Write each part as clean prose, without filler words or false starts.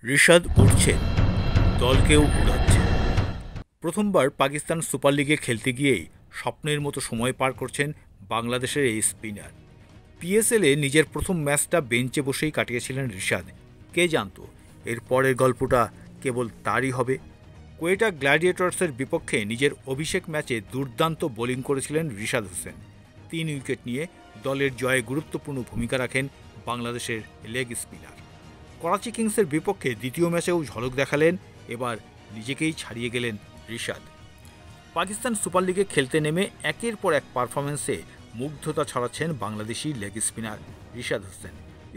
রিশাদ উঠছেন, দলকেও উড়াচ্ছেন। প্রথমবার পাকিস্তান সুপার লিগে খেলতে গিয়েই স্বপ্নের মতো সময় পার করছেন বাংলাদেশের এই স্পিনার। পিএসএলে নিজের প্রথম ম্যাচটা বেঞ্চে বসেই কাটিয়েছিলেন রিশাদ। কে জানতো এর পরের গল্পটা কেবল তারই হবে। কোয়েটা গ্ল্যাডিয়েটর্সের বিপক্ষে নিজের অভিষেক ম্যাচে দুর্দান্ত বোলিং করেছিলেন রিশাদ হোসেন। 3 উইকেট নিয়ে দলের জয়ে গুরুত্বপূর্ণ ভূমিকা রাখেন বাংলাদেশের লেগ স্পিনার। করাচি কিংসের বিপক্ষে দ্বিতীয় ম্যাচেও ঝলক দেখালেন, এবার নিজেকেই ছাড়িয়ে গেলেন রিশাদ। পাকিস্তান সুপার লিগে খেলতে নেমে একের পর এক পারফরমেন্সে মুগ্ধতা ছড়াচ্ছেন Bangladeshi leg spinner Rishad Hossain.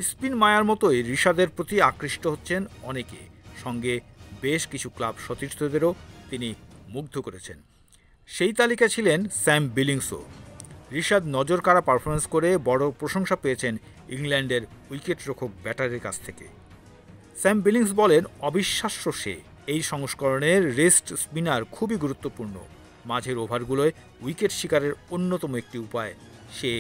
Spin মায়ার মতোই রিশাদের প্রতি আকৃষ্ট হচ্ছেন অনেকে, সঙ্গে বেশ কিছু ক্লাব সতীর্থদেরও তিনি মুগ্ধ করেছেন। সেই তালিকা ছিলেন স্যাম বিলিংসও। রিশাদ নজরকাড়া পারফরমেন্স করে বড় প্রশংসা পেয়েছেন ইংল্যান্ডের উইকেটরক্ষক ব্যাটারের কাছ থেকে। স্যাম বিলিংস বলেন, অবিশ্বাস্য সে। এই সংস্করণের রেস্ট স্পিনার খুবই গুরুত্বপূর্ণ। মাঝের ওভারগুলোয় উইকেট শিকারের অন্যতম একটি উপায়। সে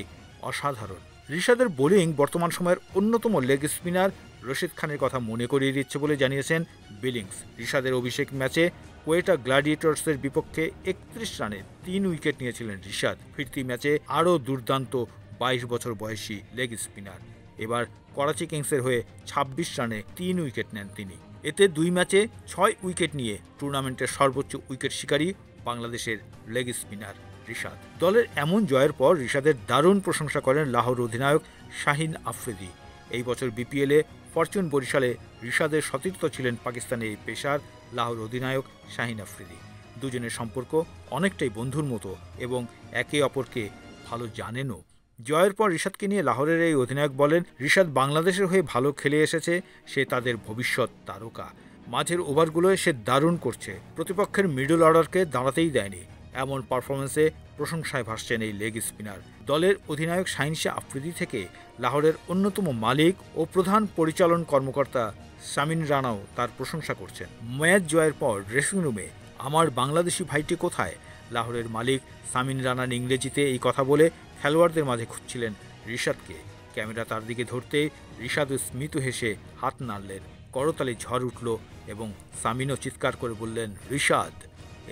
অসাধারণ। রিশাদের বোলিং বর্তমান সময়ের অন্যতম লেগ স্পিনার রশিদ খানের কথা মনে করিয়ে দিচ্ছে বলে জানিয়েছেন বিলিংস। রিশাদের অভিষেক ম্যাচে কোয়েটা গ্ল্যাডিয়েটর্সের বিপক্ষে 31 রানে 3 উইকেট নিয়েছিলেন রিশাদ। ফিরতি ম্যাচে আরও দুর্দান্ত 22 বছর বয়সী লেগ স্পিনার। এবার করাচি কিংসের হয়ে 26 রানে 3 উইকেট নেন তিনি। এতে 2 ম্যাচে 6 উইকেট নিয়ে টুর্নামেন্টের সর্বোচ্চ উইকেট শিকারী বাংলাদেশের লেগ স্পিনার রিশাদ। দলের এমন জয়ের পর রিশাদের দারুণ প্রশংসা করেন লাহোর অধিনায়ক শাহিন আফ্রিদি। এই বছর বিপিএলে ফরচুন বরিশালে রিশাদের সতীর্থ ছিলেন পাকিস্তানের এই পেসার লাহোর অধিনায়ক শাহিন আফ্রিদি। দুজনের সম্পর্ক অনেকটাই বন্ধুর মতো এবং একে অপরকে ভালো জানেনও। জয়ের পর রিশাদকে নিয়ে লাহোরের এই অধিনায়ক বলেন, রিশাদ বাংলাদেশের হয়ে ভালো খেলে এসেছে, সে তাদের ভবিষ্যৎ তারকা। মাঝের ওভারগুলোয় সে দারুণ করছে, প্রতিপক্ষের মিডল অর্ডারকে দাঁড়াতেই দেয়নি। এমন পারফরমেন্সে প্রশংসায় ভাসছেন এই লেগ স্পিনার। দলের অধিনায়ক শাহিন শাহ আফ্রিদি থেকে লাহোরের অন্যতম মালিক ও প্রধান পরিচালন কর্মকর্তা সামিন রানাও তার প্রশংসা করছেন। ম্যাচ জয়ের পর ড্রেসিং রুমে, আমার বাংলাদেশি ভাইটি কোথায়? লাহোরের মালিক সামিন রানান ইংরেজিতে এই কথা বলে খেলোয়াড়দের মাঝে খুঁজছিলেন রিশাদকে। ক্যামেরা তার দিকে ধরতে রিশাদও স্মিত হেসে হাত নাড়লেন। করতালি ঝড় উঠল এবং সামিনও চিৎকার করে বললেন, রিশাদ।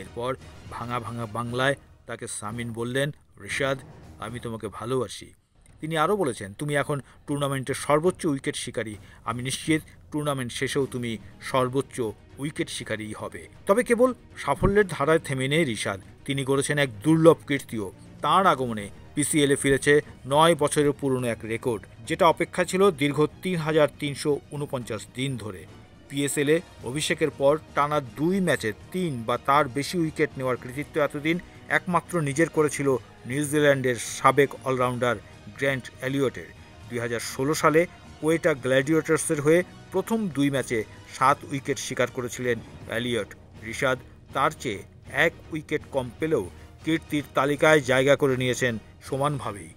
এরপর ভাঙা ভাঙা বাংলায় তাকে সামিন বললেন, রিশাদ, আমি তোমাকে ভালোবাসি। তিনি আরও বলেছেন, তুমি এখন টুর্নামেন্টের সর্বোচ্চ উইকেট শিকারী। আমি নিশ্চিত টুর্নামেন্ট শেষেও তুমি সর্বোচ্চ উইকেট শিকারীই হবে। তবে কেবল সাফল্যের ধারায় থেমে নেই রিশাদ, তিনি গড়েছেন এক দুর্লভ কীর্তিও। তাঁর আগমনে পিসিএলে ফিরেছে 9 বছরের পুরনো এক রেকর্ড, যেটা অপেক্ষা ছিল দীর্ঘ 3349 দিন ধরে। পিএসএলে অভিষেকের পর টানা 2 ম্যাচে 3 বা তার বেশি উইকেট নেওয়ার কৃতিত্ব এতদিন একমাত্র নিজের করেছিল নিউজিল্যান্ডের সাবেক অলরাউন্ডার গ্র্যান্ট এলিয়টের। 2016 সালে কোয়েটা গ্ল্যাডিয়েটর্সের হয়ে প্রথম 2 ম্যাচে 7 উইকেট শিকার করেছিলেন এলিয়ট। রিশাদ তার চেয়ে 1 উইকেট কম পেলেও কীর্তির তালিকায় জায়গা করে নিয়েছেন সমানভাবেই।